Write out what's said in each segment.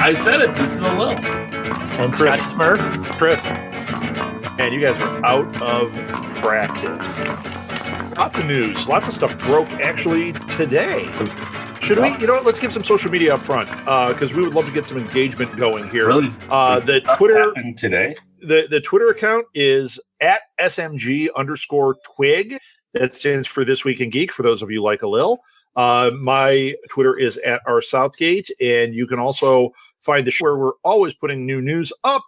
I said it. This is a Lil. And Chris. Scotty Smurf. Chris. And you guys are out of practice. Lots of news. Lots of stuff broke actually today. Should we, you know what, let's give some social media up front because we would love to get some engagement going here. Really? The Twitter today. The Twitter account is at SMG_twig. That stands for This Week in Geek, for those of you like a Lil. My Twitter is at rsouthgate, and you can also find the show where we're always putting new news up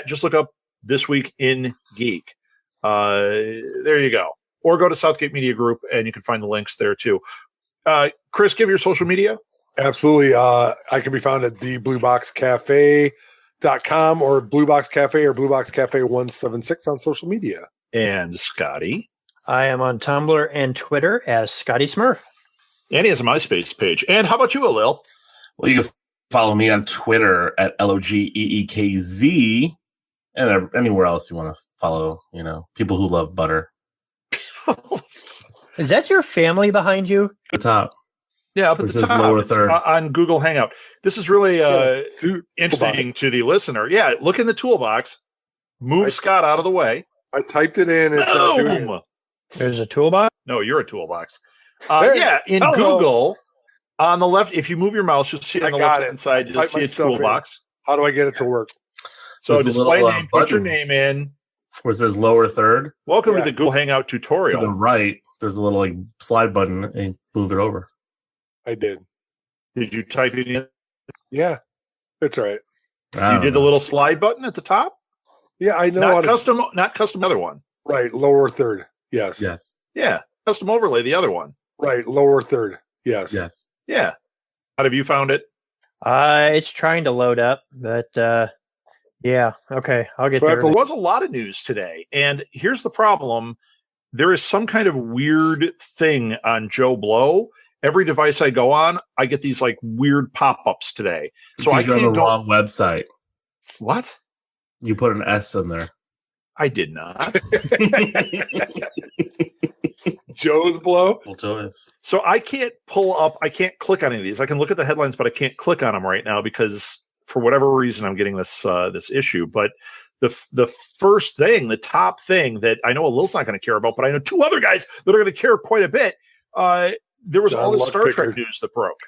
just look up This Week in Geek. There you go. Or go to Southgate Media Group, and you can find the links there too. Chris, give your social media. Absolutely. I can be found at theblueboxcafe.com or Bluebox Cafe or Bluebox Cafe 176 on social media. And Scotty. I am on Tumblr and Twitter as Scotty Smurf. And he has a MySpace page. And how about you, Lil? Well, you can follow me on Twitter at LOGEEKZ and anywhere else you want to follow, people who love butter. Is that your family behind you? The top. Yeah, up at the top. Lower third. On Google Hangout. This is really interesting to the listener. Yeah, look in the toolbox. Move Scott out of the way. I typed it in. It's not doing it. There's a toolbox? No, you're a toolbox. In Google, on the left, if you move your mouse, you'll see on the left-hand side, you'll see a toolbox. How do I get it to work? So display name, put your name in. Where it says lower third. Welcome to the Google Hangout tutorial. To the right, there's a little slide button and move it over. I did. Did you type it in? Yeah, it's all right. You did the little slide button at the top? Yeah, I know. Not custom other one. Right, lower third. Yes. Yeah, custom overlay the other one. Right, lower third. Yes. Yeah. How have you found it? It's trying to load up, but yeah. Okay, I'll get there. There was a lot of news today, and here's the problem. There is some kind of weird thing on Joe Blow. Every device I go on, I get these weird pop-ups today. So I can't go on the wrong website. What? You put an S in there. I did not. Joe's Blow? So I can't I can't click on any of these. I can look at the headlines, but I can't click on them right now because for whatever reason I'm getting this issue. But the first thing, the top thing that I know Lil's not going to care about, but I know two other guys that are going to care quite a bit. There was all this Star Trek news that broke.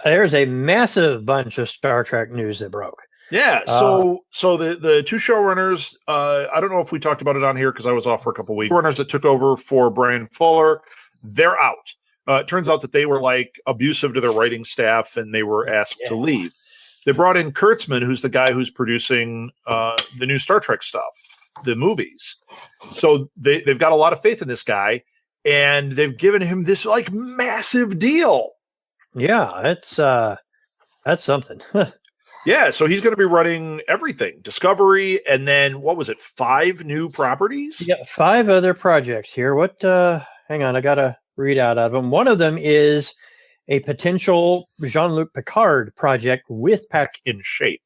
There's a massive bunch of Star Trek news that broke. Yeah, so the two showrunners, I don't know if we talked about it on here because I was off for a couple of weeks. Showrunners that took over for Brian Fuller, they're out. It turns out that they were abusive to their writing staff and they were asked to leave. They brought in Kurtzman, who's the guy who's producing the new Star Trek stuff, the movies. So they've got a lot of faith in this guy, and they've given him this massive deal. Yeah, that's something. Yeah, so he's going to be running everything. Discovery, and then, 5 new properties? Yeah, 5 other projects here. Hang on, I got to read out of them. One of them is a potential Jean-Luc Picard project with Patrick in shape.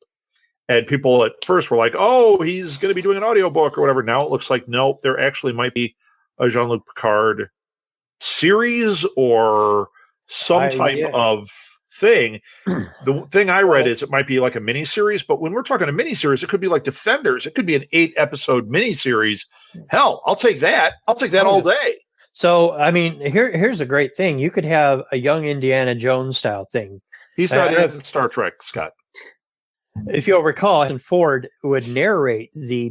And people at first were like, oh, he's going to be doing an audiobook or whatever. Now it looks like, nope, there actually might be a Jean-Luc Picard series or some type of thing. The thing I read is it might be like a miniseries, but when we're talking a miniseries, it could be like Defenders. It could be an 8-episode miniseries. Hell, I'll take that. I'll take that all day. So, I mean, here's a great thing. You could have a young Indiana Jones style thing. He's not in Star Trek, Scott. If you'll recall, Harrison Ford would narrate the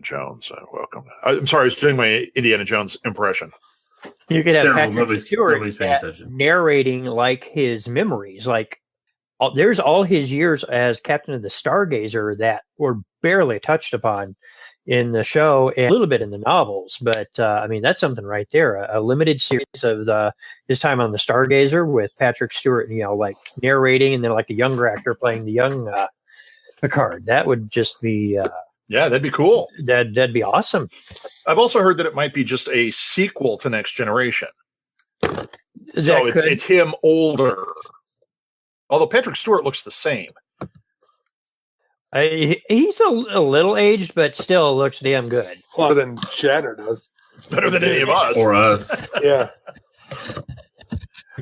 Jones, welcome. I'm sorry, I was doing my Indiana Jones impression. You could have Patrick Stewart narrating his memories. There's all his years as Captain of the Stargazer that were barely touched upon in the show and a little bit in the novels. But, that's something right there. A limited series of his time on the Stargazer with Patrick Stewart, narrating, and then a younger actor playing the young Picard. That would just be... yeah, that'd be cool. That'd be awesome. I've also heard that it might be just a sequel to Next Generation. It's him older. Although Patrick Stewart looks the same. He's a little aged, but still looks damn good. Better than Shatner does. Better than any of us. Or us. Yeah.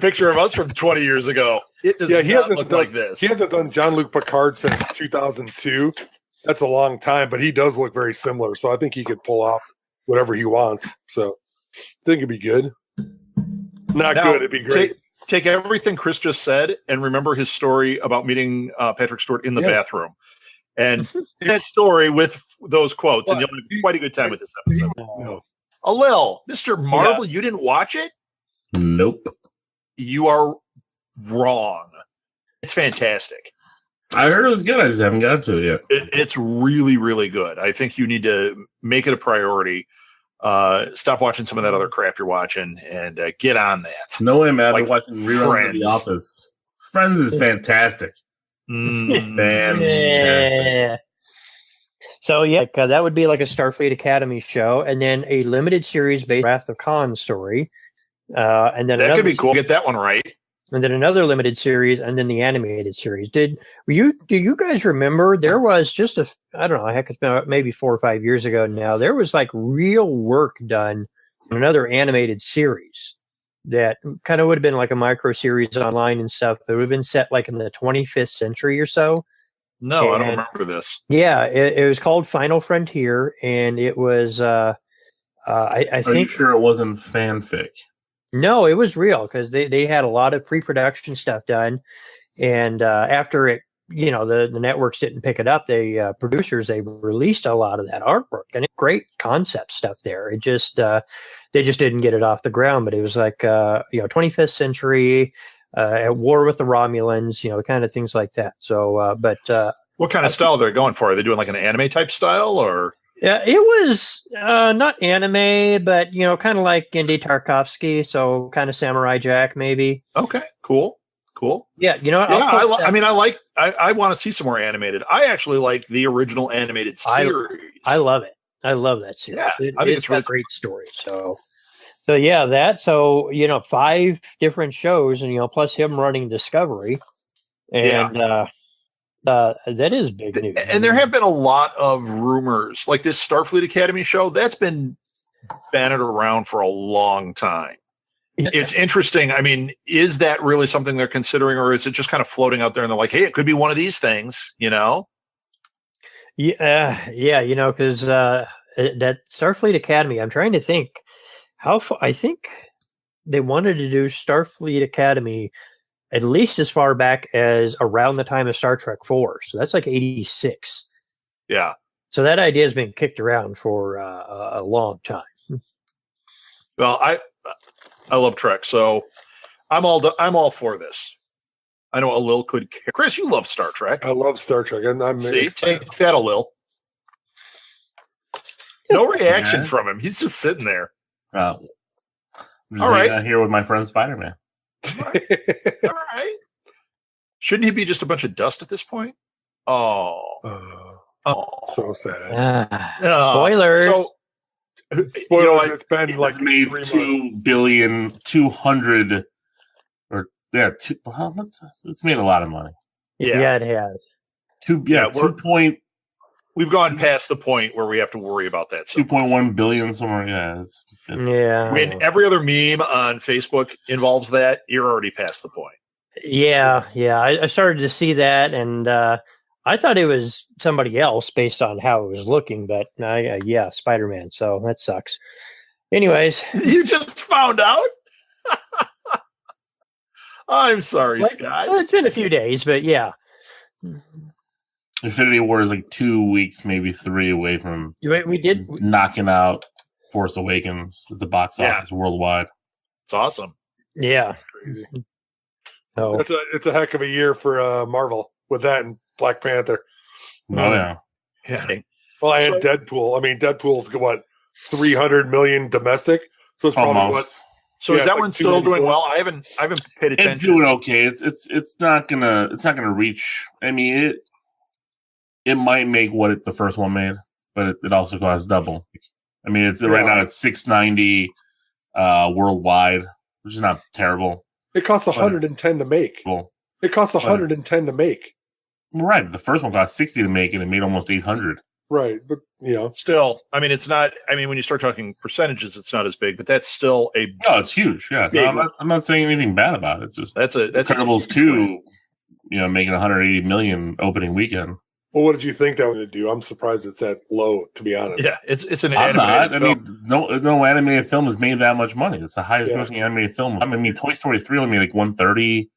Picture of us from 20 years ago. It does not look like this. He hasn't done Jean-Luc Picard since 2002. That's a long time, but he does look very similar. So I think he could pull off whatever he wants. So I think it'd be good. Not good. It'd be great. Take everything Chris just said and remember his story about meeting Patrick Stewart in the bathroom. And that story with those quotes, and you'll have quite a good time with this episode. No. Alil, Mr. Marvel, you didn't watch it? Nope. You are wrong. It's fantastic. I heard it was good. I just haven't got to it yet. It's really, really good. I think you need to make it a priority. Stop watching some of that other crap you're watching and get on that. No way, man. I've been watching reruns of The Office. Friends is fantastic. Fantastic. Yeah. So that would be like a Starfleet Academy show, and then a limited series based Wrath of Khan story, and then that could be cool. Get that one right. And then another limited series, and then the animated series. Do you guys remember there was just I don't know, heck, it's been maybe 4 or 5 years ago now. There was like real work done on another animated series that kind of would have been like a micro series online and stuff. It would have been set like in the 25th century or so. No, I don't remember this. Yeah, it was called Final Frontier, and it was I think. Are you sure it wasn't fanfic? No, it was real because they had a lot of pre-production stuff done, and after it, the networks didn't pick it up. Producers released a lot of that artwork, and great concept stuff there. It just they just didn't get it off the ground. But it was like 25th century, at war with the Romulans, kind of things like that. So, what kind of style they're going for? Are they doing like an anime type style or? Yeah, it was not anime, but kind of like Gendy Tarkovsky, so kind of Samurai Jack, maybe. Okay, cool. Yeah, I want to see some more animated. I actually like the original animated series. I love it. I love that series. Yeah, I think it's really a great story. So yeah, that. So 5 different shows, and plus him running Discovery, and. That is big news. And there have been a lot of rumors, like this Starfleet Academy show, that's been bannered around for a long time. It's interesting. I mean, is that really something they're considering, or is it just kind of floating out there and they're like, hey, it could be one of these things, Yeah, because that Starfleet Academy, I'm trying to think I think they wanted to do Starfleet Academy at least as far back as around the time of Star Trek 4. So that's like 86. Yeah. So that idea has been kicked around for a long time. Well, I love Trek, so I'm all for this. I know Alil could care. Chris, you love Star Trek. I love Star Trek. And I'm take that, Alil. No reaction from him. He's just sitting there. I'm just all right. Here with my friend Spider-Man. All right. Shouldn't he be just a bunch of dust at this point? Oh, so sad. Spoilers. Spoilers. It's been like made 200 or it's made a lot of money. Yeah, it has. 2 point. We've gone past the point where we have to worry about that. 2.1 billion somewhere. Yeah, it's when every other meme on Facebook involves that, you're already past the point. Yeah. I started to see that, and I thought it was somebody else based on how it was looking, but Spider-Man. So that sucks. Anyways, you just found out. I'm sorry, Scott. Well, it's been a few days, but yeah. Infinity War is like 2 weeks, maybe 3 away from knocking out Force Awakens at the box office worldwide. It's awesome. Yeah. Crazy. Oh. It's a heck of a year for Marvel with that and Black Panther. Oh, yeah. Well, and Deadpool. I mean, Deadpool's what, 300 million domestic? So it's probably almost. what? So is that one still doing well? I haven't paid attention. It's doing okay. It's not gonna reach. I mean, it might make what the first one made, but it also costs double. I mean, right now it's $690 worldwide, which is not terrible. It costs $110 to make. Cool. It costs $110 to make. Right, the first one cost $60 to make, and it made almost $800. Right. But, still, I mean, it's not, I mean, when you start talking percentages, it's not as big, but that's still No, it's huge. Yeah. No, I'm not saying anything bad about it. Just that's Incredibles 2, making 180 million opening weekend. Well, what did you think that was going to do? I'm surprised it's that low, to be honest. Yeah, it's an I'm animated not. film. I mean, no animated film has made that much money. It's the highest grossing animated film. I mean, Toy Story 3 only made like 130.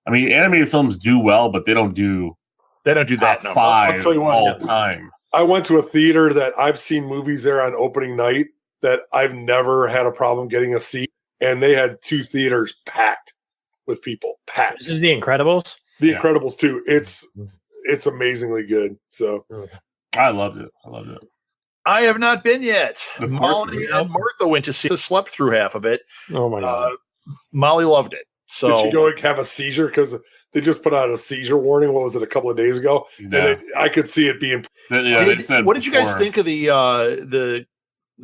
I mean, animated films do well, but they don't do that number. 5 all time. I went to a theater that I've seen movies there on opening night that I've never had a problem getting a seat, and they had 2 theaters packed with people. Packed. This is The Incredibles? The Incredibles 2. It's amazingly good. So I loved it. I have not been yet. Of Molly and Martha went to see it. Slept through half of it. Oh my God. Molly loved it. So did she go and have a seizure? Because they just put out a seizure warning. What was it, a couple of days ago? Yeah. And I could see it being. What did you guys think of the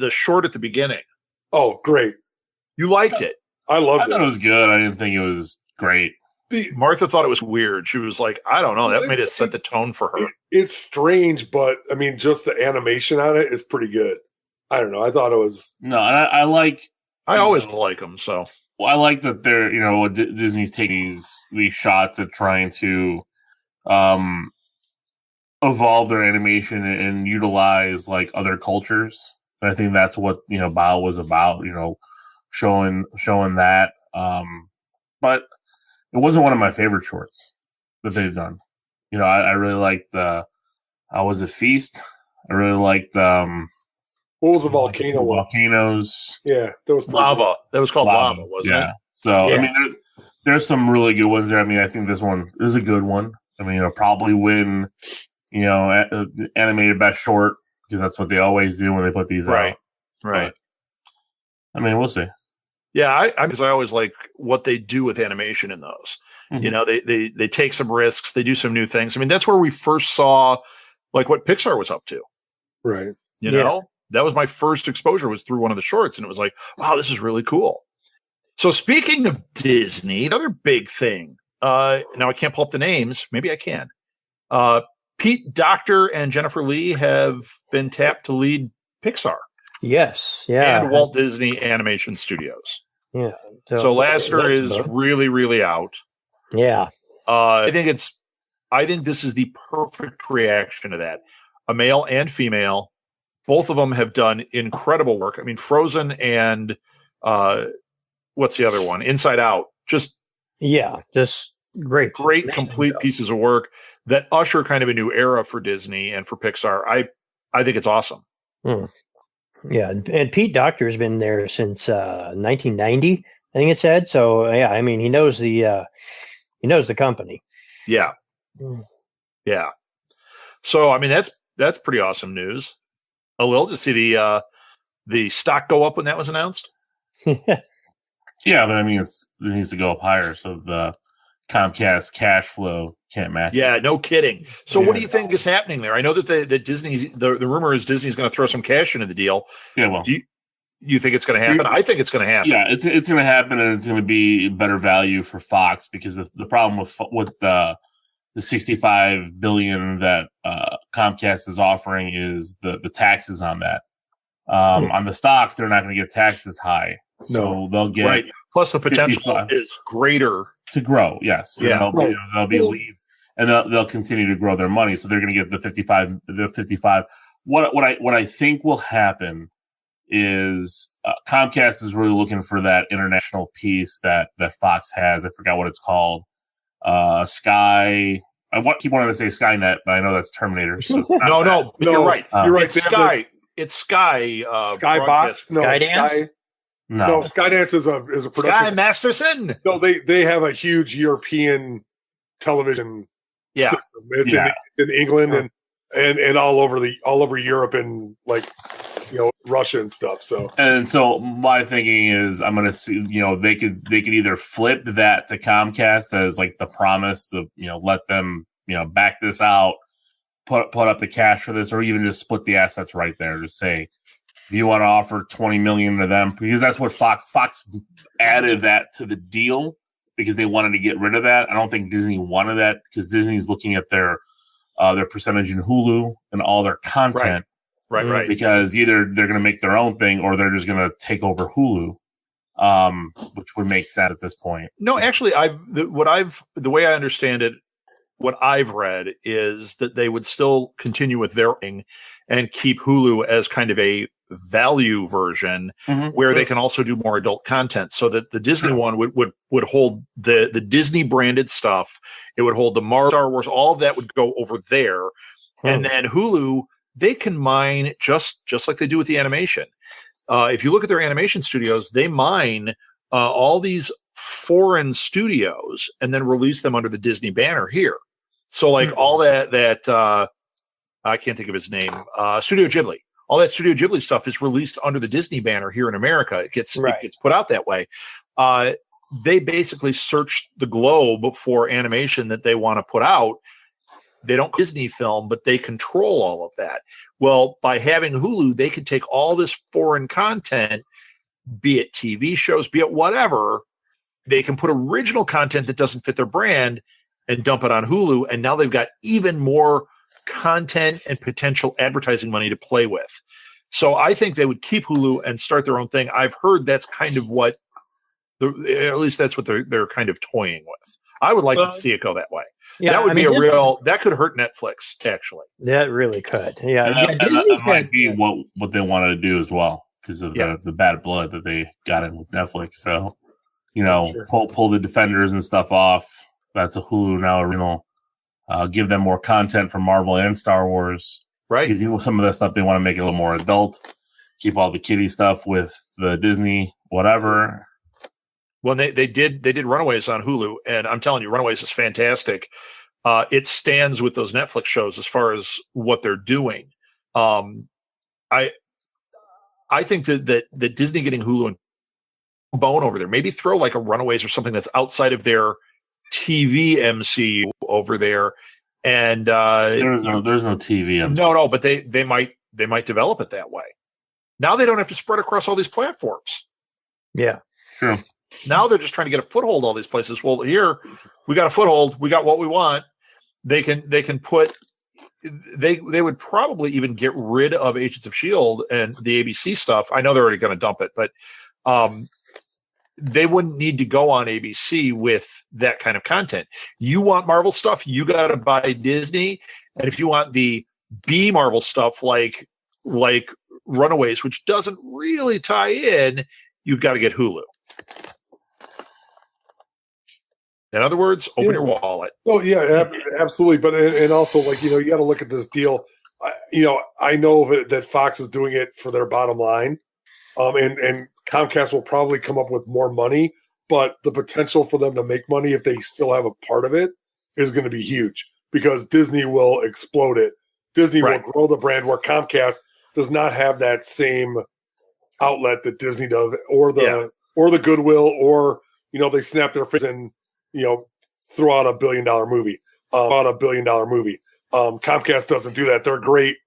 short at the beginning? Oh, great! You liked it. I loved it. I thought it was good. I didn't think it was great. Martha thought it was weird. She was like, I don't know. That may have set the tone for her. It's strange, but I mean, just the animation on it is pretty good. I don't know. I thought it was. No, I like. I always like them. So I like that they're Disney's taking these shots at trying to evolve their animation and utilize like other cultures. And I think that's what Bao was about. Showing that. But it wasn't one of my favorite shorts that they've done. I really liked was it Feast? I really liked what was the volcano one? Volcanoes. Yeah, that was Lava. Good. That was called Lava, wasn't it? So I mean, there's some really good ones there. I mean, I think this one is a good one. I mean, probably win, animated best short because that's what they always do when they put these out. Right. But, I mean, we'll see. Yeah, because I always like what they do with animation in those. Mm-hmm. They take some risks, they do some new things. I mean, that's where we first saw like what Pixar was up to. Right. You know, that was my first exposure was through one of the shorts, and it was like, wow, this is really cool. So speaking of Disney, another big thing. Now I can't pull up the names. Maybe I can. Pete Docter and Jennifer Lee have been tapped to lead Pixar. Yes. Yeah. And Walt Disney Animation Studios. Yeah. So Lasseter is really, really out. Yeah. I think this is the perfect reaction to that. A male and female, both of them have done incredible work. I mean, Frozen and what's the other one? Inside Out. Just great, complete pieces of work that usher kind of a new era for Disney and for Pixar. I think it's awesome. Yeah, and Pete Docter has been there since 1990, I think it said. So yeah, I mean, he knows the company. Yeah, yeah. So I mean, that's pretty awesome news. We'll just see the stock go up when that was announced. Yeah, but I mean, it needs to go up higher, so the Comcast cash flow can't match. Yeah, no kidding. So what do you think is happening there? I know that Disney, the rumor is Disney's going to throw some cash into the deal. Yeah, well, do you think it's going to happen? I think it's going to happen. Yeah, it's going to happen, and it's going to be better value for Fox because the problem with the $65 billion that Comcast is offering is the taxes on that. On the stock, they're not going to get taxed as high, so they'll get Plus, the potential is greater to grow. Yes, yeah, they'll be leads, and they'll continue to grow their money. So they're going to get the 55. The 55. What I think will happen is Comcast is really looking for that international piece that Fox has. I forgot what it's called. Sky. I keep wanting to say Skynet, but I know that's Terminator. So it's no, you're right. You're right. It's Sky. It's Sky. Skybox. No, Skydance. No, Skydance is a production. Sky Masterson. No, they have a huge European television system. It's in England and all over Europe and Russia and stuff. So my thinking is I'm going to see they could either flip that to Comcast as like the promise to let them back this out, put up the cash for this, or even just split the assets right there. Just say, if you want to offer $20 million to them, because that's what Fox added that to the deal because they wanted to get rid of that. I don't think Disney wanted that because Disney's looking at their their percentage in Hulu and all their content. Right. Because either they're going to make their own thing or they're just going to take over Hulu, which would make sense at this point. No, actually, the way I understand it, what I've read is that they would still continue with their thing and keep Hulu as kind of a value version where they can also do more adult content, so that the Disney one would hold the Disney branded stuff. It would hold the Marvel, Star Wars, all of that would go over there. And then Hulu, they can mine just like they do with the animation. If you look at their animation studios, they mine all these foreign studios and then release them under the Disney banner here. So like all that I can't think of his name, Studio Ghibli. All that Studio Ghibli stuff is released under the Disney banner here in America. It gets put out that way. They basically search the globe for animation that they want to put out. They don't Disney film, but they control all of that. Well, by having Hulu, they can take all this foreign content, be it TV shows, be it whatever. They can put original content that doesn't fit their brand and dump it on Hulu. And now they've got even more content and potential advertising money to play with. So I think they would keep Hulu and start their own thing. I've heard that's kind of what, at least that's what they're kind of toying with. I would like to see it go that way. Yeah, that would be that could hurt Netflix, actually. That really could. Yeah. That might be what they wanted to do as well, because of the bad blood that they got in with Netflix. So, pull the Defenders and stuff off. That's a Hulu now original. Give them more content from Marvel and Star Wars. Right. Because some of that stuff they want to make it a little more adult. Keep all the kiddie stuff with the Disney, whatever. Well, they did Runaways on Hulu, and I'm telling you, Runaways is fantastic. It stands with those Netflix shows as far as what they're doing. I think that Disney getting Hulu and bone over there, maybe throw like a Runaways or something that's outside of their TV MCU over there, and there's no TV MCU. No, but they might develop it that way. Now they don't have to spread across all these platforms. Yeah, sure. Now they're just trying to get a foothold all these places. Well, here we got a foothold. We got what we want. They can put. They would probably even get rid of Agents of S.H.I.E.L.D. and the ABC stuff. I know they're already going to dump it, but they wouldn't need to go on ABC with that kind of content. You want Marvel stuff, you got to buy Disney. And if you want the B Marvel stuff like Runaways, which doesn't really tie in, you've got to get Hulu. In other words, open your wallet. Oh yeah, absolutely. But and also you got to look at this deal. I know that Fox is doing it for their bottom line, and Comcast will probably come up with more money. But the potential for them to make money if they still have a part of it is going to be huge, because Disney will explode it. Disney will grow the brand, where Comcast does not have that same outlet that Disney does, or the goodwill, or they snap their face and throw out $1 billion movie. Comcast doesn't do that. They're great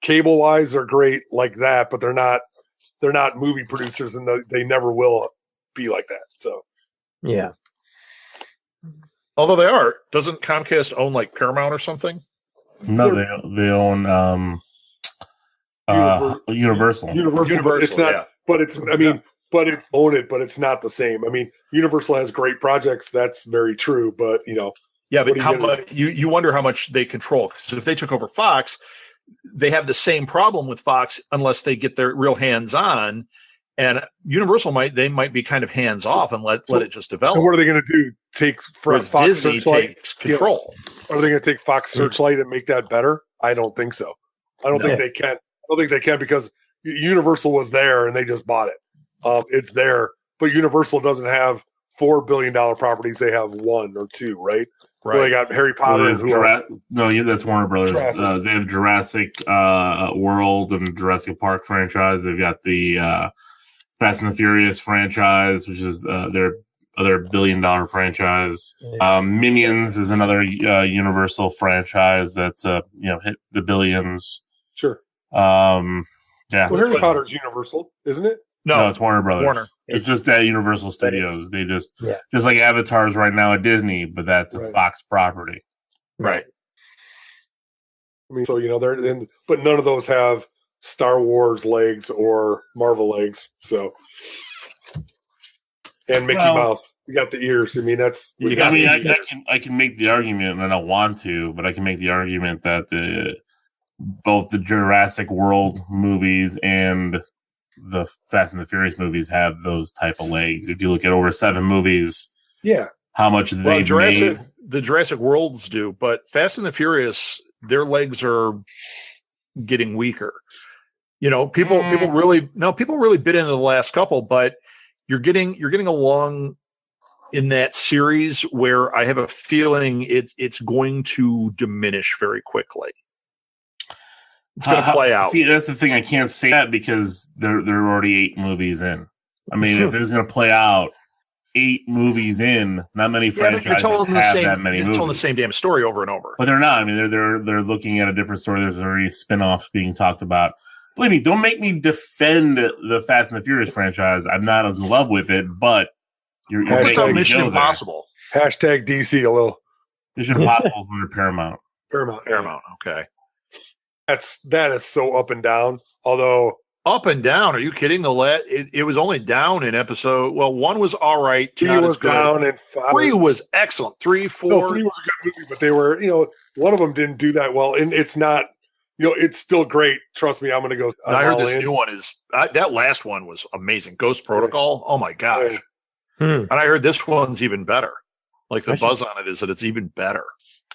cable wise. They're great like that, but they're not movie producers, and they never will be like that. So, yeah. Although they are, doesn't Comcast own like Paramount or something? No, they own Universal. Universal. It's not, but it's. I mean, but it's own it, but it's not the same. I mean, Universal has great projects. That's very true, but yeah. But you wonder how much they control. So if they took over Fox, they have the same problem with Fox unless they get their real hands on. And Universal might be kind of hands off and let it just develop. And what are they going to do? Take Fox Disney Searchlight? Takes control. Yeah. Are they going to take Fox Searchlight and make that better? I don't think so. I don't think they can. I don't think they can, because Universal was there and they just bought it. It's there, but Universal doesn't have $4 billion properties. They have 1 or 2, right? Well, they got Harry Potter. That's Warner Brothers. They have Jurassic World and Jurassic Park franchise. They've got the Fast and the Furious franchise, which is their other $1 billion franchise. Minions is another Universal franchise that's hit the billions. Sure. Yeah. Well, Harry Potter's Universal, isn't it? No, it's Warner Brothers. Warner. It's just at Universal Studios. They just like Avatar's right now at Disney, but that's a Fox property. Right. I mean, so but none of those have Star Wars legs or Marvel legs. So, and Mickey Mouse, you got the ears. I mean, I can make the argument, and I don't want to, but I can make the argument that both the Jurassic World movies and the Fast and the Furious movies have those type of legs. If you look at over 7 movies, how much they made. The Jurassic Worlds do, but Fast and the Furious, their legs are getting weaker. People really bit into the last couple, but you're getting along in that series where I have a feeling it's going to diminish very quickly. It's going to play out. See, that's the thing. I can't say that because they're already 8 movies in. I mean, if it was going to play out 8 movies in, not many franchises have that many movies. You're telling the same damn story over and over. But they're not. I mean, they're looking at a different story. There's already spin-offs being talked about. Believe me, don't make me defend the Fast and the Furious franchise. I'm not in love with it, but you're making Mission Impossible. Hashtag DC a little. Mission Impossible is under Paramount. Paramount. Okay. That is so up and down. Although up and down, are you kidding? It was only down in episode. Well, 1 was all right. 2 was down, and 3 was excellent. 3, 4. No, 3 was a good movie, but they were, one of them didn't do that well, and it's not. It's still great. Trust me, I'm going to go. I heard this new one is that last one was amazing. Ghost Protocol. Oh my gosh! And I heard this one's even better. Like the buzz on it is that it's even better.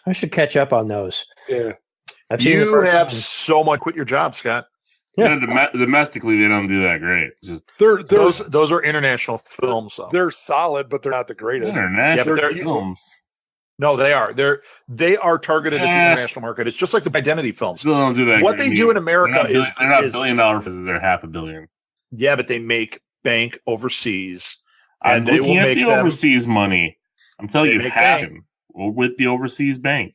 I should catch up on those. Yeah. You have so much. Quit your job, Scott. Yeah. Domestically, they don't do that great. Just those are international films, though. They're solid, but they're not the greatest. International films. No, they are. They are targeted at the international market. It's just like the identity films. Still don't do that. What they do in America they're not $1 billion films. They're $500 million. Yeah, but they make bank overseas, and they will make the overseas money. I'm telling you, it happened with the overseas bank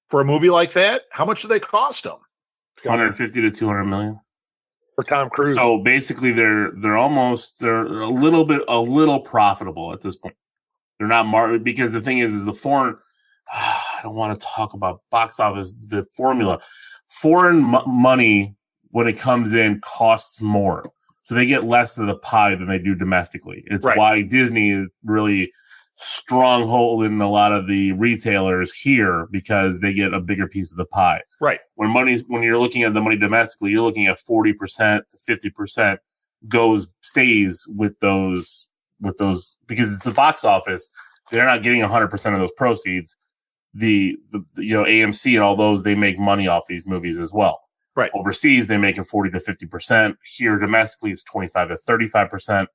for a movie like that. How much do they cost them? 150 to 200 million for Tom Cruise. So basically, they're a little profitable at this point. They're not because the thing is the foreign. I don't want to talk about box office. The formula, foreign money when it comes in costs more, so they get less of the pie than they do domestically. It's why Disney is really stronghold in a lot of the retailers here because they get a bigger piece of the pie. Right. When you're looking at the money domestically, you're looking at 40% to 50% stays with those because it's the box office. They're not getting 100% of those proceeds. The AMC and all those, they make money off these movies as well. Right. Overseas, they're making 40 to 50%. Here domestically, it's 25 to 35%.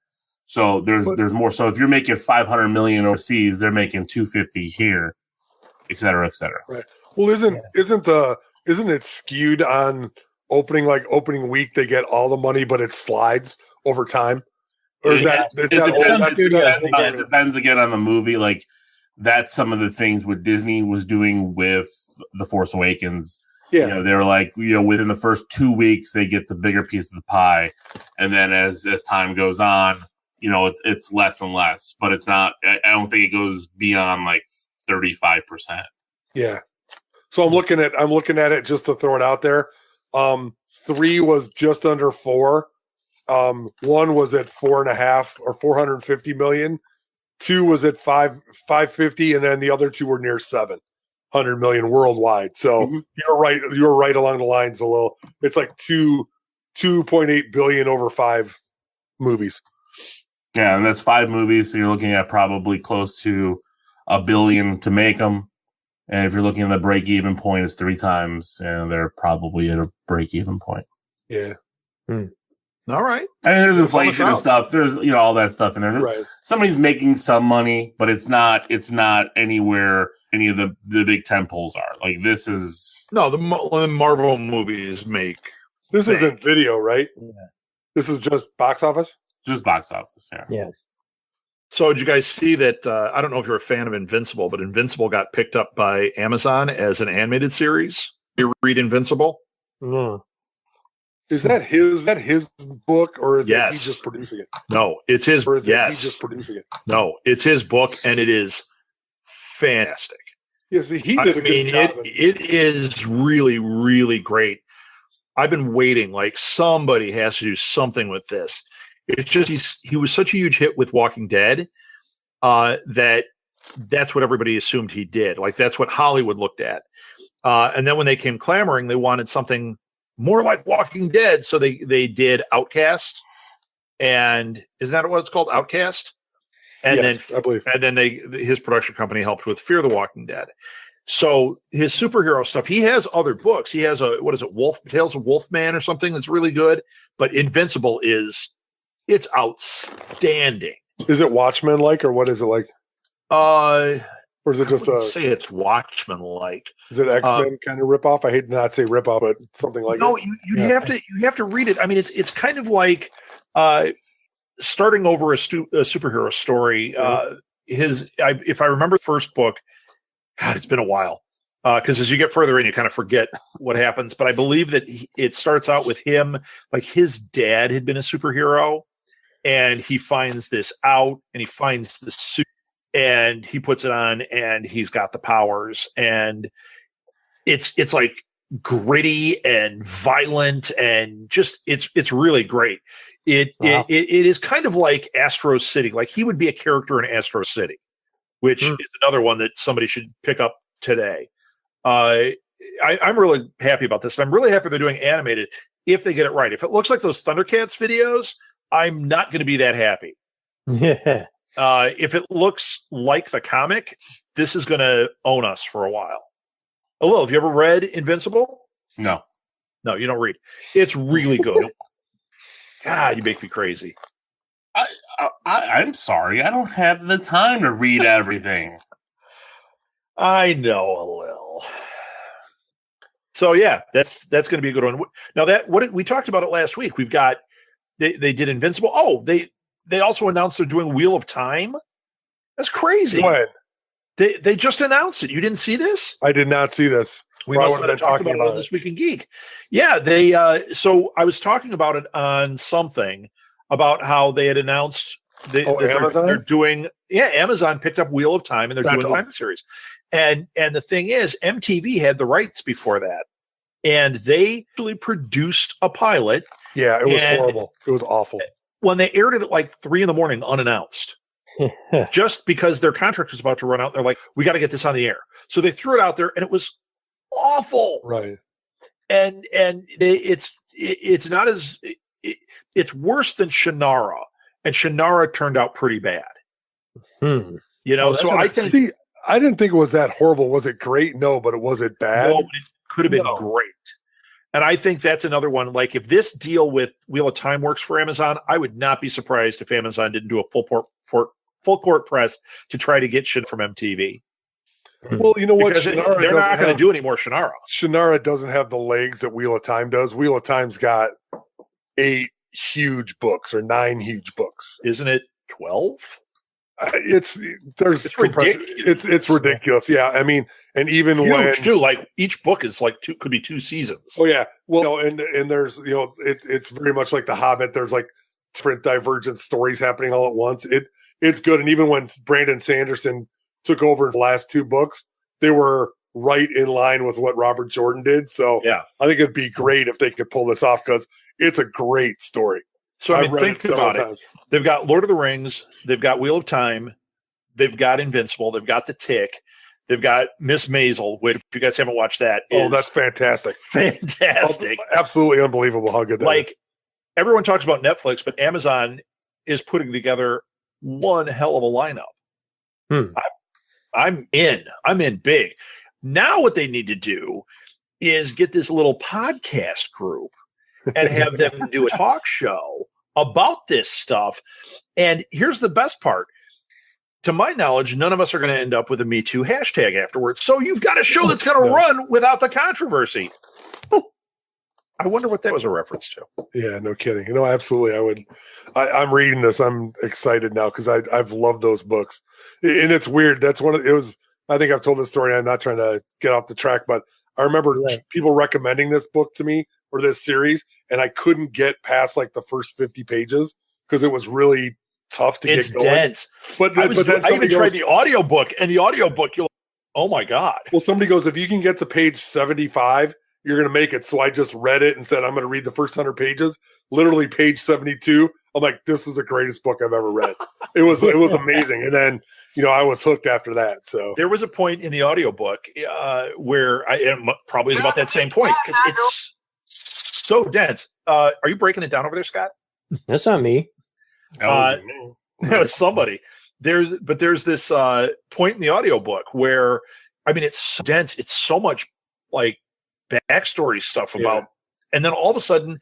So there's more. So if you're making 500 million overseas, they're making 250 here, et cetera, et cetera. Right. Well, isn't it skewed on opening week? They get all the money, but it slides over time. Or is it depends again on the movie. Like that's some of the things what Disney was doing with The Force Awakens. Yeah. They were like, within the first 2 weeks they get the bigger piece of the pie, and then as time goes on, it's less and less. But it's not. I don't think it goes beyond like 35%. Yeah. So I'm looking at it just to throw it out there. 3 was just under 4. 1 was at 4.5 or 450 million. 2 was at 550, and then the other 2 were near 700 million worldwide. So you're right. You're right along the lines a little. It's like 2.8 billion over 5 movies. Yeah, and that's 5 movies. So you're looking at probably close to $1 billion to make them. And if you're looking at the break-even point, it's 3 times, and they're probably at a break-even point. Yeah. All right. I mean, there's inflation and stuff. There's all that stuff in there. Right. Somebody's making some money, but it's not anywhere any of the big tentpoles are. Like this is the Marvel movies make. This isn't video, right? Yeah. This is just box office. Just box office. Yeah. Yeah. So did you guys see that? I don't know if you're a fan of Invincible, but Invincible got picked up by Amazon as an animated series. You read Invincible? No. Is that his book, or is he just producing it? No, it's his. Or is he just producing it? No, it's his book, and it is fantastic. Yeah, see, he did a good job. It is really, really great. I've been waiting. Like, somebody has to do something with this. It's just he was such a huge hit with Walking Dead that's what everybody assumed he did. Like, that's what Hollywood looked at. And then when they came clamoring, they wanted something more like Walking Dead, so they did Outcast. And isn't that what it's called, Outcast? And yes, then I believe. And then his production company helped with Fear the Walking Dead. So his superhero stuff, he has other books. He has Tales of Wolfman or something that's really good. But Invincible it's outstanding. Is it Watchmen like, or what is it like? Or is it just say it's Watchmen like? Is it X-Men kind of ripoff? I hate to not say ripoff, but something like no, you'd have to read it. I mean, it's kind of like starting over a superhero story. If I remember the first book, God, it's been a while. Because as you get further in, you kind of forget what happens. But I believe that it starts out with him, like his dad had been a superhero, and he finds this out, and he finds the suit, and he puts it on, and he's got the powers, and it's like gritty and violent, and just it's really great. It is kind of like Astro City. Like, he would be a character in Astro City, which is another one that somebody should pick up today. I'm really happy about this. I'm really happy they're doing animated if they get it right. If it looks like those Thundercats videos, I'm not going to be that happy. Yeah. If it looks like the comic, this is going to own us for a while. Hello, have you ever read Invincible? No, you don't read. It's really good. God, you make me crazy. I'm sorry. I don't have the time to read everything. I know a little. So yeah, that's going to be a good one. Now we talked about it last week. We've got they did Invincible. Oh, they also announced they're doing Wheel of Time. That's crazy. When? They just announced it. You didn't see this? I did not see this. We must have been talking about it This Week in Geek. Yeah, they. So I was talking about it on something about how they had announced they're doing. Yeah, Amazon picked up Wheel of Time, and they're doing a time series. And the thing is, MTV had the rights before that, and they actually produced a pilot. Yeah, it was horrible. It was awful. When they aired it at like 3 a.m. unannounced, just because their contract was about to run out, they're like, "We got to get this on the air." So they threw it out there, and it was awful. Right. And it's not as it's worse than Shannara, and Shannara turned out pretty bad. You know, so I think. See, I didn't think it was that horrible. Was it great? No, but was it bad? No, but it could have been great. And I think that's another one. Like, if this deal with Wheel of Time works for Amazon, I would not be surprised if Amazon didn't do a full court press to try to get shit from MTV. Well, you know what? They're not going to do any more Shannara. Shannara doesn't have the legs that Wheel of Time does. Wheel of Time's got 8 huge books or 9 huge books. Isn't it 12? It's ridiculous. It's ridiculous. Yeah, I mean, and even huge too. Like, each book is like could be 2 seasons. Oh yeah, well, and there's it's very much like The Hobbit. There's like different divergent stories happening all at once. It's good, and even when Brandon Sanderson took over the last 2 books, they were right in line with what Robert Jordan did. So yeah, I think it'd be great if they could pull this off, because it's a great story. So I mean, think about it. They've got Lord of the Rings. They've got Wheel of Time. They've got Invincible. They've got The Tick. They've got Miss Maisel, which, if you guys haven't watched that, that's fantastic. Fantastic. Absolutely unbelievable how good that is. Everyone talks about Netflix, but Amazon is putting together one hell of a lineup. I'm in. I'm in big. Now what they need to do is get this little podcast group and have them do a talk show about this stuff. And here's the best part. To my knowledge, none of us are going to end up with a Me Too hashtag afterwards. So you've got a show that's going to run without the controversy. I wonder what that was a reference to. Yeah, no kidding. Absolutely. I would. I'm reading this. I'm excited now because I've loved those books. And it's weird. That's I think I've told this story. I'm not trying to get off the track, but I remember people recommending this book to me, or this series, and I couldn't get past like the first 50 pages because it was really tough to get going. Dense. But I even tried the audiobook, and the audiobook, Oh my God. Well, somebody goes, if you can get to page 75, you're going to make it. So I just read it and said, I'm going to read the first 100 pages. Literally page 72. I'm like, this is the greatest book I've ever read. It was amazing. And then, I was hooked after that. So there was a point in the audiobook where probably is about that same point because it's so dense. Are you breaking it down over there, Scott? That's not me. That was somebody. There's this point in the audiobook where, it's so dense. It's so much like backstory stuff about, and then all of a sudden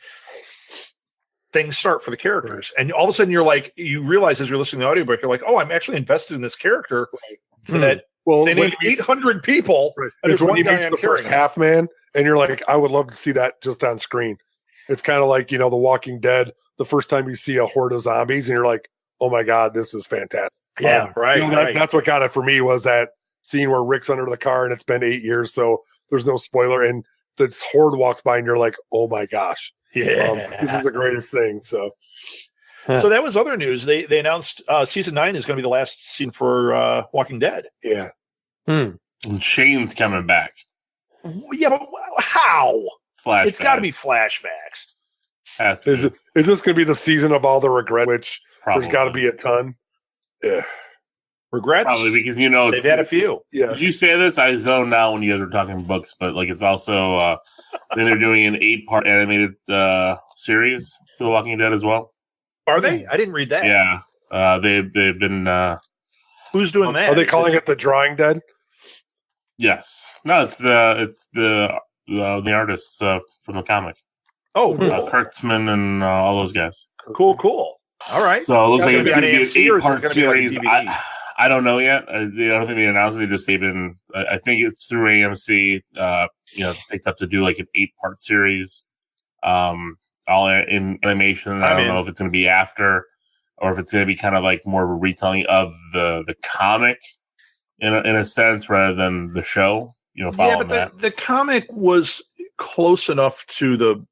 things start for the characters. Right. And all of a sudden you realize as you're listening to the audiobook, you're like, oh, I'm actually invested in this character. Right. That they named 800 people. Right. And it's when you meet the first half man and you're like, I would love to see that just on screen. It's kind of like, The Walking Dead, the first time you see a horde of zombies and you're like, oh my God, this is fantastic. Yeah, right. That's what got it for me was that scene where Rick's under the car and it's been 8 years. So there's no spoiler. And this horde walks by and you're like, oh my gosh. Yeah. This is the greatest thing. So that was other news. They announced season 9 is going to be the last season for Walking Dead. Yeah. And Shane's coming back. Yeah, but how? Flashbacks. It's got to be flashbacks. Is this going to be the season of all the regret, which there's got to be a ton? Yeah. Regrets? Probably because they've had a few. Yeah. Did you say this? I zoned out when you guys were talking books, but it's also then they're doing an 8-part animated series for The Walking Dead as well. Are they? I didn't read that. Yeah. They've been who's doing that? Are they calling it The Drawing Dead? Yes. No, it's the artists from the comic. Oh, cool. Kurtzman and all those guys. Cool. All right. So it looks like it's going to be an 8-part series. I don't know yet. I don't think they announced it. They've been. I think it's through AMC. Picked up to do an 8-part series, all in animation. I don't know if it's going to be after, or if it's going to be kind of more of a retelling of the comic, in a sense, rather than the show. Following that. The comic was close enough to the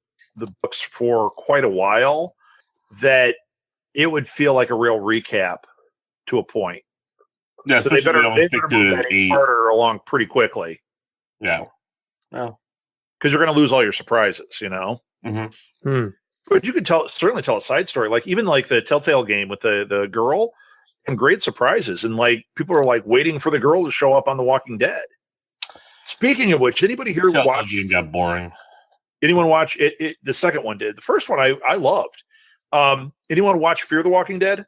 books for quite a while that it would feel like a real recap to a point. Yeah, so they better move that 8-parter along pretty quickly. Yeah. Well, because you're going to lose all your surprises, Mm-hmm. But you could certainly tell a side story, even the Telltale game with the girl, and great surprises, and people are waiting for the girl to show up on The Walking Dead. Speaking of which, did anybody here watch? Game got boring. Anyone watch it? The second one did. The first one I loved. Anyone watch Fear the Walking Dead?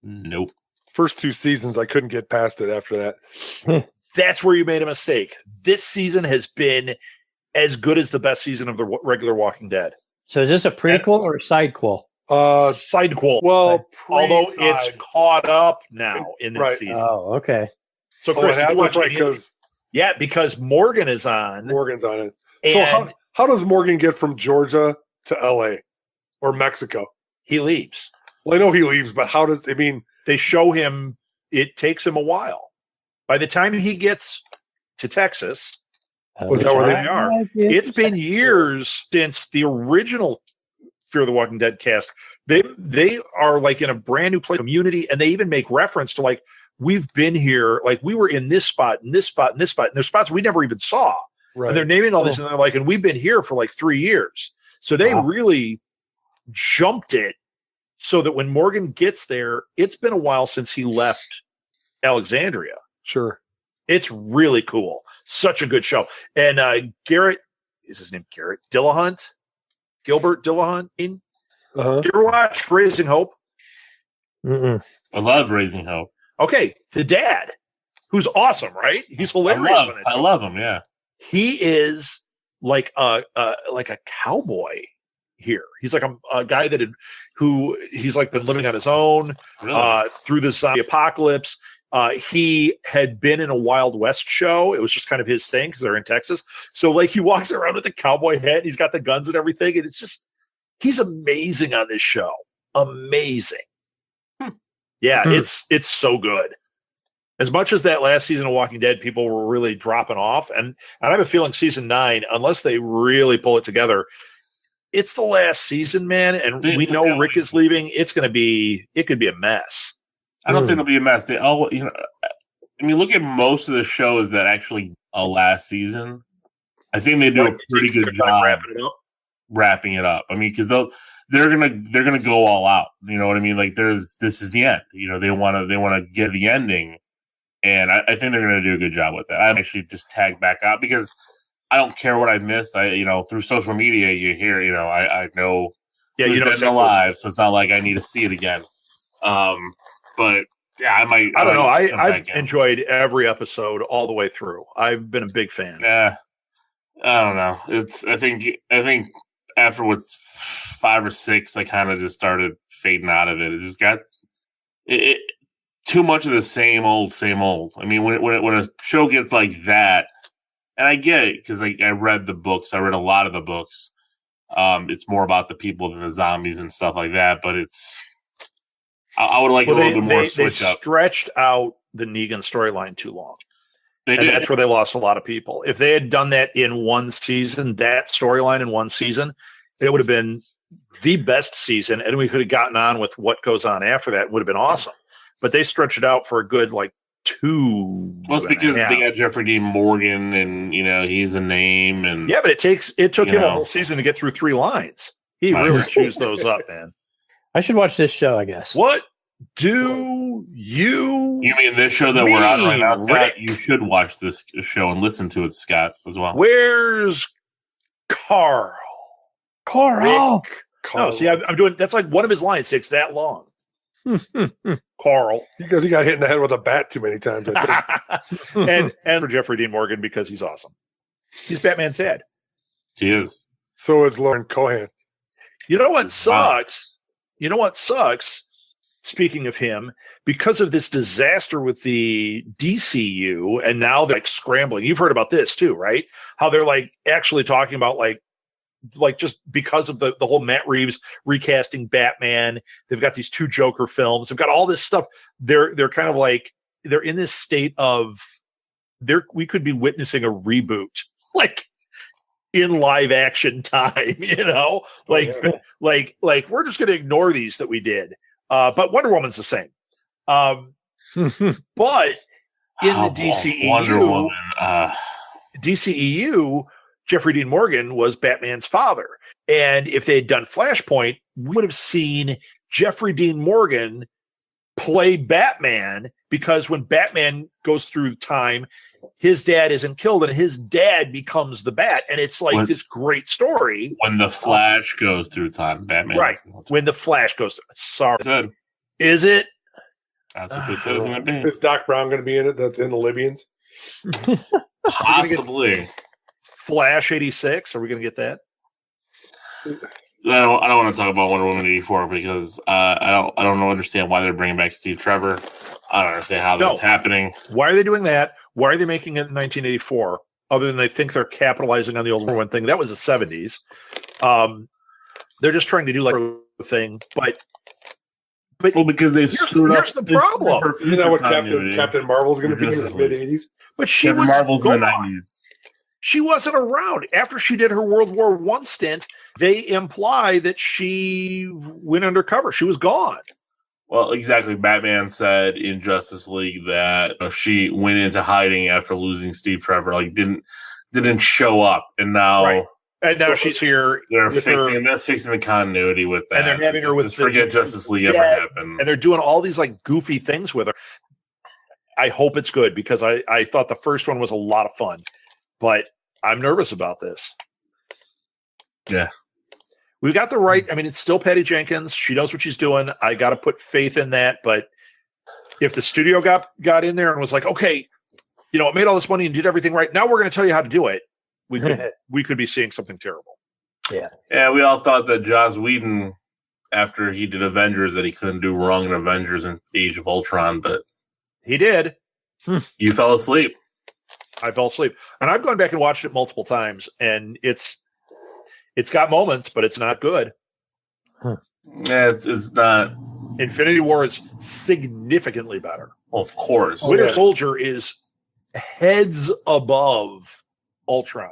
Nope. First 2 seasons, I couldn't get past it after that. That's where you made a mistake. This season has been as good as the best season of the regular Walking Dead. So is this a prequel or a sidequel? Sidequel. Well, although it's caught up now in this season. Oh, okay. So Chris, because Morgan is on. Morgan's on it. So how does Morgan get from Georgia to LA or Mexico? He leaves. Well, I know he leaves, but how does they show him? It takes him a while. By the time he gets to Texas, was that where they are? It's been years since the original Fear the Walking Dead cast. They are in a brand new place, community, and they even make reference to we've been here, we were in this spot, and this spot, and this spot, and there's spots we never even saw. Right. And they're naming all this, and they're and we've been here for 3 years. So they really jumped it so that when Morgan gets there, it's been a while since he left Alexandria. Sure. It's really cool. Such a good show. And Garrett, is his name Garrett Dillahunt? Gilbert Dillahunt? You ever watch Raising Hope? Mm-mm. I love Raising Hope. Okay, the dad, who's awesome, right? He's hilarious. I love him, yeah. He is like a cowboy here. He's like a guy who he's been living on his own through the zombie apocalypse. He had been in a Wild West show. It was just kind of his thing because they're in Texas. So he walks around with a cowboy hat. He's got the guns and everything. And it's just, he's amazing on this show. Amazing. Yeah, it's so good. As much as that last season of Walking Dead, people were really dropping off. And I have a feeling season 9, unless they really pull it together, it's the last season, man. And we know Rick is leaving. It could be a mess. I don't think it'll be a mess. I mean, look at most of the shows that actually last season. I think they do a pretty good job wrapping it up. I mean, because they're gonna go all out. You know what I mean? Like, this is the end. You know, they want to get the ending, and I think they're gonna do a good job with that. I actually just tagged back out because I don't care what I missed. Through social media, you hear, I know. Yeah, you know, it's alive, so it's not like I need to see it again. But yeah, I might. I don't know. I've enjoyed every episode all the way through. I've been a big fan. Yeah, I don't know. I think after what's 5 or 6, I kind of just started fading out of it. It just got it too much of the same old. I mean, when a show gets like that, and I get it because I read the books. I read a lot of the books. It's more about the people than the zombies and stuff like that. But I would like a little bit more switch up. They stretched out the Negan storyline too long. That's where they lost a lot of people. If they had done that in one season, that storyline in one season, it would have been the best season, and we could have gotten on with what goes on after that. It would have been awesome. But they stretched it out for a good 2. Well, it's because they got Jeffrey Dean Morgan, and he's a name, and yeah, but it took him a whole season to get through 3 lines. He really chews those up, man. I should watch this show, I guess. What do you? You mean this show that we're on right now, Scott? Rick? You should watch this show and listen to it, Scott, as well. Where's Carl? Carl. No, see, I'm doing. That's like one of his lines. It's that long. Carl, because he got hit in the head with a bat too many times. and for Jeffrey Dean Morgan because he's awesome. He's Batman's dad. He is. So is Lauren Cohan. You know what sucks? You know what sucks? Speaking of him, because of this disaster with the DCU, and now they're scrambling. You've heard about this too, right? How they're actually talking about just because of the whole Matt Reeves recasting Batman. They've got these 2 Joker films. They've got all this stuff. They're kind of they're in this state of we could be witnessing a reboot, in live action time, we're just going to ignore these that we did. But Wonder Woman's the same. But in the DCEU, Wonder Woman, DCEU, Jeffrey Dean Morgan was Batman's father. And if they had done Flashpoint, we would have seen Jeffrey Dean Morgan play Batman, because when Batman goes through time, his dad isn't killed and his dad becomes the Bat. And it's this great story. When the Flash goes through time, Batman. Right. When the Flash goes through. Sorry. Is it? That's what this is going to be. Is Doc Brown going to be in it? That's in the Libyans? Possibly. Flash 86. Are we going to get that? I don't want to talk about Wonder Woman 84 because I don't understand why they're bringing back Steve Trevor. I don't understand how that's happening. Why are they doing that? Why are they making it in 1984? Other than they think they're capitalizing on the old one thing. That was the 70s. They're just trying to do a thing, but because they screwed up. Here's the problem. Isn't that what Captain Marvel's going to be in the mid 80s? But Captain Marvel's in the 90s. She wasn't around after she did her World War I stint. They imply that she went undercover. She was gone. Well, exactly. Batman said in Justice League that she went into hiding after losing Steve Trevor. Didn't show up, and now. Right. And now she's here. They're fixing the continuity with that. And they're having her with just forget Justice League ever happened. And they're doing all these goofy things with her. I hope it's good because I thought the first one was a lot of fun, but I'm nervous about this. Yeah. We've got the right. I mean, it's still Patty Jenkins. She knows what she's doing. I got to put faith in that. But if the studio got in there and was like, okay, it made all this money and did everything right. Now we're going to tell you how to do it. We could be seeing something terrible. Yeah. Yeah, we all thought that Joss Whedon, after he did Avengers, that he couldn't do wrong in Avengers and Age of Ultron, but he did. You fell asleep. I fell asleep. And I've gone back and watched it multiple times, and it's got moments, but it's not good. Yeah, it's not. Infinity War is significantly better. Well, of course. Winter Soldier is heads above Ultron,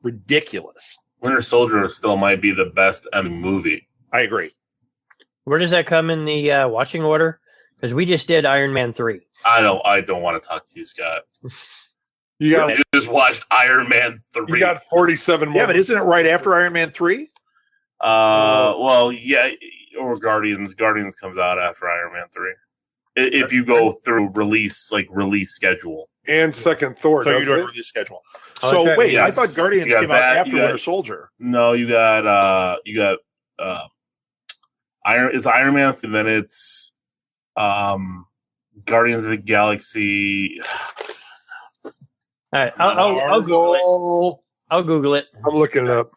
ridiculous. Winter Soldier still might be the best movie. I agree. Where does that come in the watching order? Because we just did Iron Man 3. I don't want to talk to you, Scott. You just watched Iron Man 3. You got 47 more. Yeah, but isn't it right after Iron Man 3? Well, yeah, or Guardians. Guardians comes out after Iron Man 3. If you go through release schedule. And second Thor. So you do a release schedule. So wait, I thought Guardians came out after Winter Soldier. No, you got it's Iron Man, and then it's Guardians of the Galaxy. All right, I'll Google it. I'll Google it. I'm looking it up.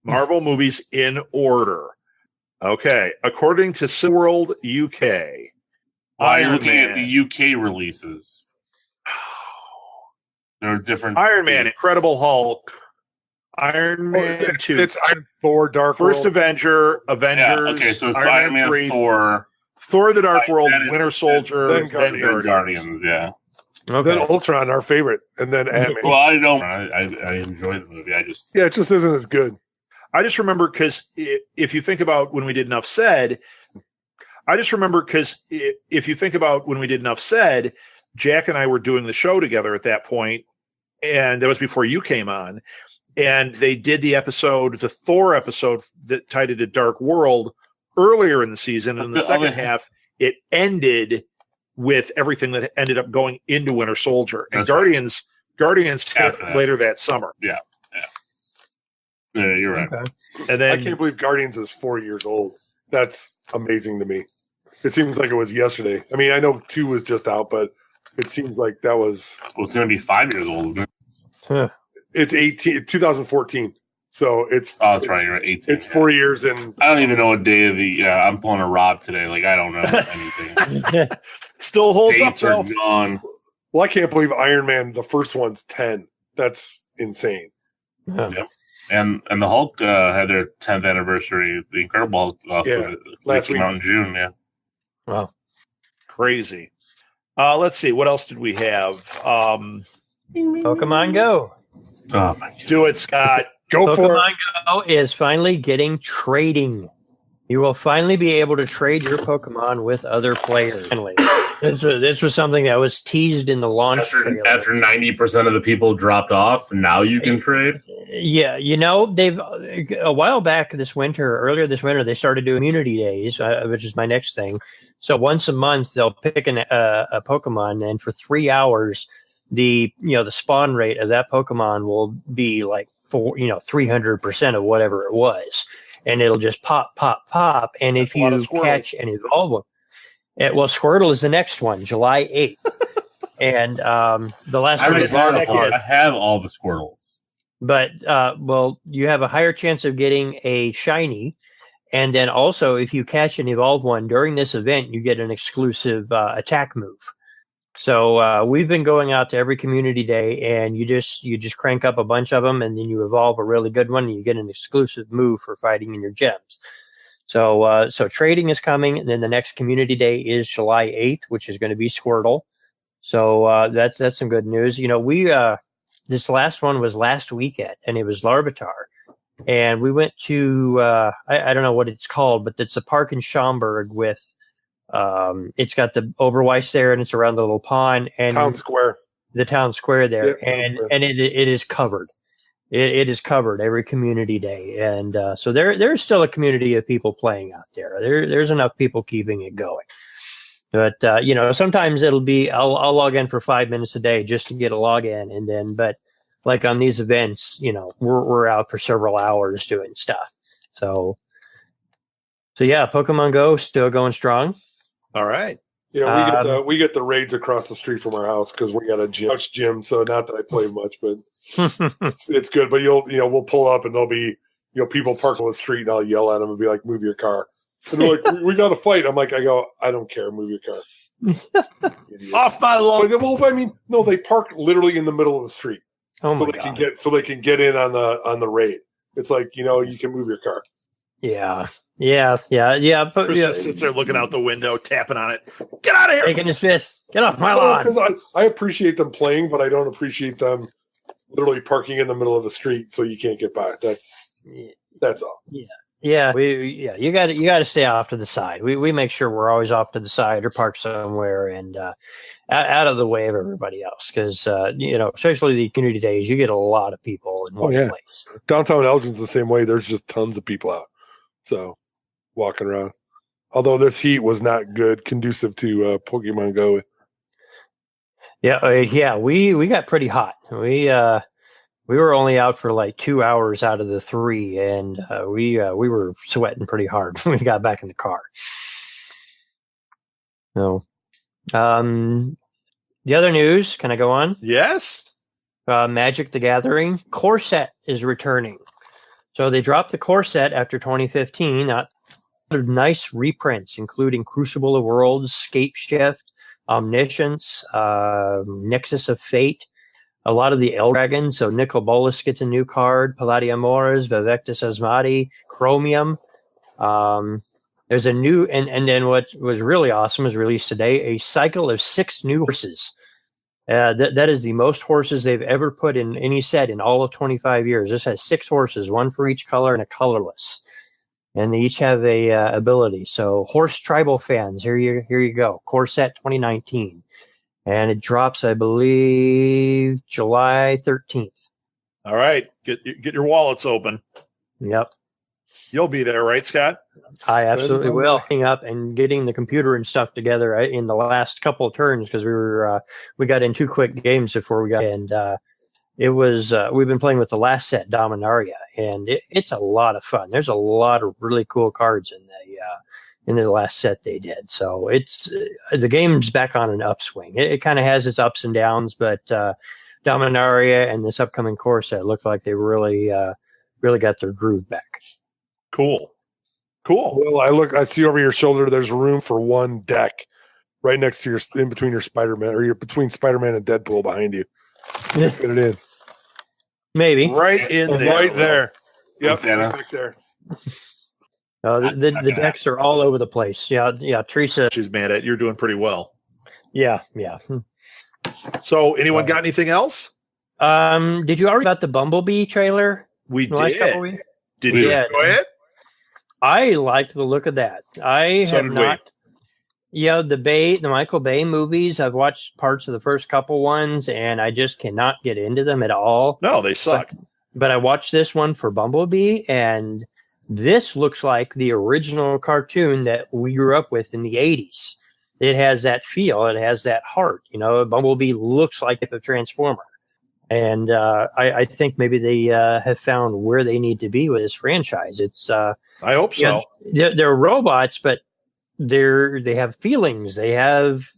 Marvel movies in order. Okay, according to SeaWorld UK, you're looking at the UK releases. There are different. Iron Man, Incredible Hulk, Iron Man 2. It's Iron Thor, Dark First World. Avengers. Yeah, okay, so it's Iron Man 3, Thor, the Dark World, Winter Soldier, then Guardians. Yeah. Okay. Then Ultron, our favorite, and then Ant-Man. Well, I enjoy the movie. It just isn't as good. I just remember because if you think about when we did Enough Said, Jack and I were doing the show together at that point, and that was before you came on. And they did the Thor episode that tied it to Dark World earlier in the season. And in the second half, it ended with everything that ended up going into Winter Soldier. And Guardians hit later that summer. Yeah, you're right. Okay. And then I can't believe Guardians is 4 years old. That's amazing to me. It seems like it was yesterday. I mean, I know 2 was just out, but it seems like that was. Well, it's going to be 5 years old, isn't it? Huh. It's 2014. So it's. Oh, that's right. You're 18. It's 4 years, and I don't even know what day of the. Yeah, I'm pulling a Rob today. Like, I don't know anything. still holds Dates up, are though. gone. Well, I can't believe Iron Man, the first one's 10. That's insane. Yeah. Yep. And the Hulk had their 10th anniversary. The Incredible Hulk also last came week. out in June. Yeah. Wow. Crazy. Let's see. What else did we have? Pokemon Go. Oh my God. Do it, Scott. Go for it. Pokemon Go is finally getting trading. You will finally be able to trade your Pokemon with other players. Finally. This was something that was teased in the launch trailer. After 90% of the people dropped off, now you can trade? Yeah, they've a while back earlier this winter, they started doing community days, which is my next thing. So once a month, they'll pick a Pokemon, and for 3 hours, the spawn rate of that Pokemon will be like 300% of whatever it was, and it'll just pop. And if you catch an evolved one, Squirtle is the next one, July 8th, and the last one is I have all the Squirtles, but you have a higher chance of getting a shiny. And then also, if you catch an evolved one during this event, you get an exclusive attack move. So we've been going out to every community day, and you just crank up a bunch of them, and then you evolve a really good one, and you get an exclusive move for fighting in your gyms. So trading is coming, and then the next community day is July 8th, which is going to be Squirtle. So that's some good news. We this last one was last weekend, and it was Larvitar. And we went to I don't know what it's called, but it's a park in Schaumburg with it's got the Oberweis there, and it's around the little pond and Town Square. The town square there, Yeah, and it is covered. It is covered every community day, and so there's still a community of people playing out there. There's enough people keeping it going. But sometimes it'll be I'll log in for 5 minutes a day just to get a login, and then like on these events, we're out for several hours doing stuff. So yeah, Pokemon Go still going strong. All right. Yeah, we get the raids across the street from our house because we got a gym. So not that I play much, but it's good. But we'll pull up and there'll be people parked on the street, and I'll yell at them and be like, "Move your car." And they're like, "We got to fight." I'm like, I don't care. Move your car. Off my lawn. Well, I mean, no, they park literally in the middle of the street. Oh my God. God. They can get in on the raid. It's like, you can move your car. Yeah. But Chris just sits there looking out the window, tapping on it. Get out of here! Taking his fist. Get off my lawn. Because I appreciate them playing, but I don't appreciate them literally parking in the middle of the street so you can't get by. That's all. Yeah, you got to stay off to the side. We make sure we're always off to the side or parked somewhere and out of the way of everybody else, because especially the community days, you get a lot of people in one place. Downtown Elgin's the same way. There's just tons of people out, so walking around. Although this heat was not good, conducive to Pokemon Go. Yeah, we got pretty hot. We were only out for like 2 hours out of the 3, and we were sweating pretty hard when we got back in the car. So, the other news, can I go on? Yes. Magic the Gathering core set is returning. So they dropped the core set after 2015. Nice reprints, including Crucible of Worlds, Scape Shift, Omniscience, Nexus of Fate, a lot of the El Dragons. So Nicol Bolas gets a new card, Palladiumoras, Vivectus Asmati, Chromium. There's a new, and then what was really awesome was released today, a cycle of 6 new horses. That is the most horses they've ever put in any set in all of 25 years. This has 6 horses, 1 for each color and a colorless. And they each have a ability. So horse tribal fans, here you go. Core set 2019. And it drops, I believe, July 13th. All right. Get your wallets open. Yep. You'll be there, right, Scott? I absolutely will. Up and getting the computer and stuff together in the last couple of turns, because we got in 2 quick games before we got in. And it was we've been playing with the last set, Dominaria, and it's a lot of fun. There's a lot of really cool cards in the last set they did. So it's the game's back on an upswing. It kind of has its ups and downs, but Dominaria and this upcoming core set look like they really got their groove back. Cool. Well, I see over your shoulder. There's room for 1 deck right next to in between your Spider-Man, or between Spider-Man and Deadpool behind you. Fit it in. Maybe right in there. Right there. Yep, right there. The decks are all over the place. Yeah. Teresa, she's mad at you're doing pretty well. Yeah. So, anyone got anything else? Did you already got the Bumblebee trailer? We did. Last couple weeks? Did you enjoy it? I liked the look of that. I have not. Yeah, the Michael Bay movies. I've watched parts of the first couple ones, and I just cannot get into them at all. No, they suck. But I watched this one for Bumblebee, and this looks like the original cartoon that we grew up with in the 80s. It has that feel. It has that heart. Bumblebee looks like a Transformer. And I think maybe they have found where they need to be with this franchise. It's I hope so. They're robots, but they have feelings. They have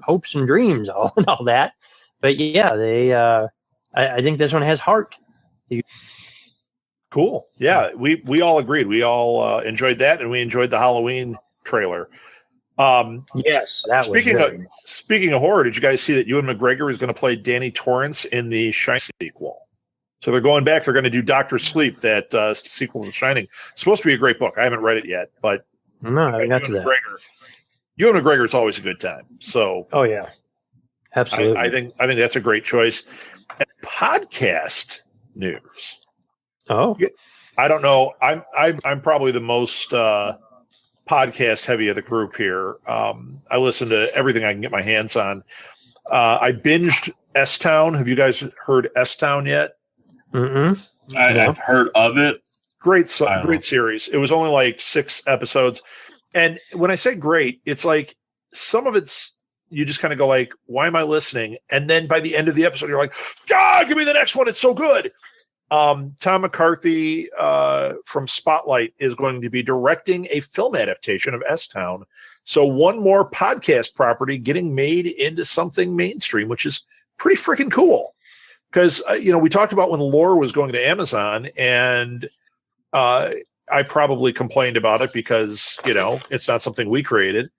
hopes and dreams, all that. But yeah, I think this one has heart. Cool. Yeah, we all agreed. We all enjoyed that, and we enjoyed the Halloween trailer. Yes, that speaking of horror, did you guys see that Ewan McGregor is going to play Danny Torrance in the Shining sequel? So they're going back. They're going to do Dr. Sleep, that sequel to Shining. It's supposed to be a great book. I haven't read it yet, but no, I got to that. Ewan McGregor is always a good time. So, oh yeah, absolutely. I think that's a great choice. And podcast news. Oh, I don't know. I'm probably the most podcast heavy of the group here. I listen to everything I can get my hands on. I binged S-Town. Have you guys heard S-Town yet? I've heard of it. Great series. It was only like 6 episodes. And when I say great, it's like some of it's, you just kind of go like, why am I listening? And then by the end of the episode, you're like, give me the next one. It's so good. Tom McCarthy from Spotlight is going to be directing a film adaptation of S-Town. So one more podcast property getting made into something mainstream, which is pretty freaking cool. Because, we talked about when Lore was going to Amazon, and I probably complained about it because, it's not something we created.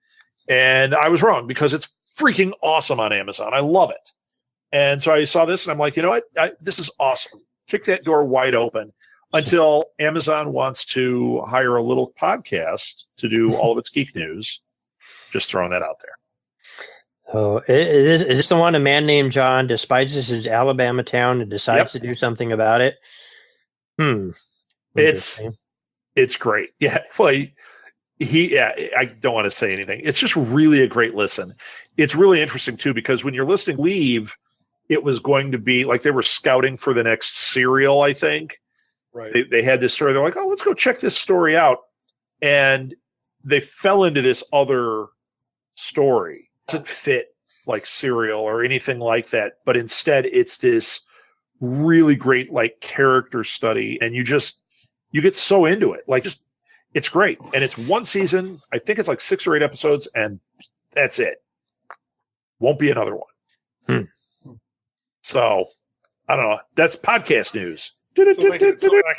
And I was wrong, because it's freaking awesome on Amazon. I love it. And so I saw this and I'm like, this is awesome. Kick that door wide open until Amazon wants to hire a little podcast to do all of its geek news. Just throwing that out there. Oh, is this the one a man named John despises his Alabama town and decides to do something about it? It's great. Yeah. Well, I don't want to say anything. It's just really a great listen. It's really interesting too, because when you're listening Leave, it was going to be like they were scouting for the next serial, I think. Right. They had this story. They're like, oh, let's go check this story out. And they fell into this other story. It doesn't fit like Serial or anything like that. But instead, it's this really great like character study. And you get so into it. Like it's great. And it's one season. I think it's like 6 or 8 episodes. And that's it. Won't be another one. So I don't know. That's podcast news. So I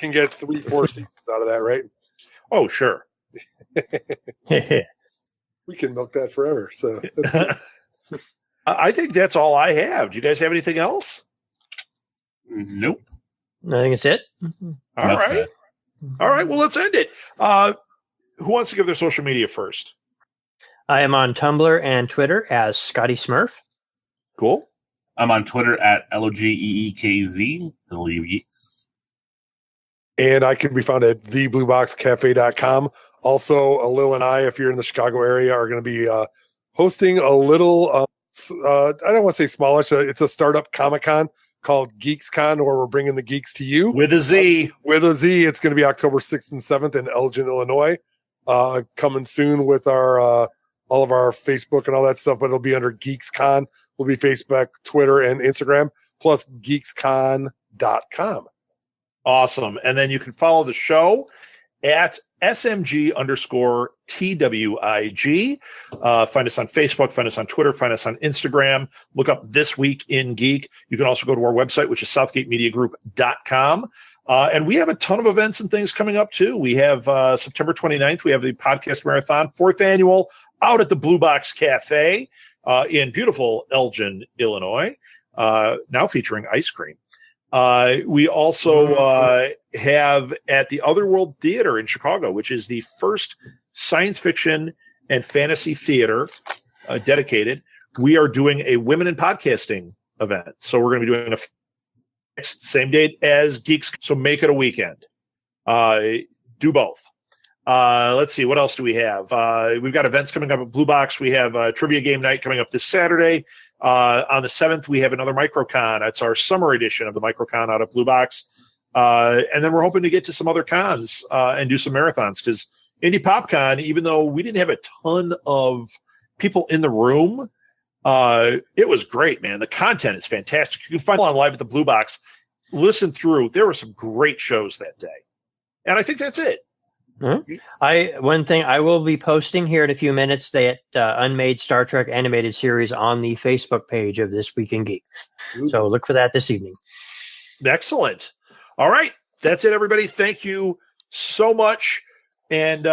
can get 3-4 seasons out of that, right? Oh, sure. We can milk that forever. So I think that's all I have. Do you guys have anything else? Nope. I think it's it. All right. All right. Well, let's end it. Who wants to give their social media first? I am on Tumblr and Twitter as Scotty Smurf. Cool. I'm on Twitter at LOGEEKZ, the Leave Geeks. And I can be found at theblueboxcafe.com. Also, Lil and I, if you're in the Chicago area, are going to be hosting a little, I don't want to say smallish, it's a startup Comic-Con called GeeksCon, where we're bringing the geeks to you. With a Z. With a Z. It's going to be October 6th and 7th in Elgin, Illinois. Coming soon with our all of our Facebook and all that stuff, but it'll be under GeeksCon. Will be Facebook, Twitter, and Instagram, plus geekscon.com. Awesome. And then you can follow the show at SMG_TWIG. Find us on Facebook, find us on Twitter, find us on Instagram. Look up This Week in Geek. You can also go to our website, which is southgatemediagroup.com. And we have a ton of events and things coming up, too. We have September 29th, we have the Podcast Marathon, 4th annual, out at the Blue Box Cafe in beautiful Elgin, Illinois, now featuring ice cream. We also have at the Otherworld Theater in Chicago, which is the first science fiction and fantasy theater dedicated. We are doing a Women in Podcasting event. So we're going to be doing a same date as Geeks. So make it a weekend. Do both. Let's see. What else do we have? We've got events coming up at Blue Box. We have a trivia game night coming up this Saturday. On the 7th, we have another MicroCon. That's our summer edition of the MicroCon out at Blue Box. And then we're hoping to get to some other cons and do some marathons, because Indie PopCon, even though we didn't have a ton of people in the room, it was great, man. The content is fantastic. You can find it on live at the Blue Box. Listen through. There were some great shows that day. And I think that's it. Mm-hmm. One thing I will be posting here in a few minutes, that unmade Star Trek animated series on the Facebook page of This Week in Geek. Ooh. So look for that this evening. Excellent. All right. That's it, everybody. Thank you so much. And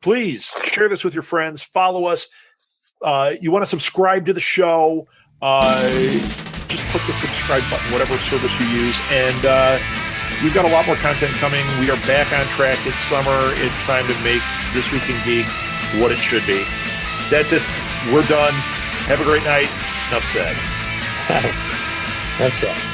please share this with your friends. Follow us. You want to subscribe to the show, just click the subscribe button, whatever service you use. And we've got a lot more content coming. We are back on track. It's summer. It's time to make This Week in Geek what it should be. That's it. We're done. Have a great night. Enough said. That's it.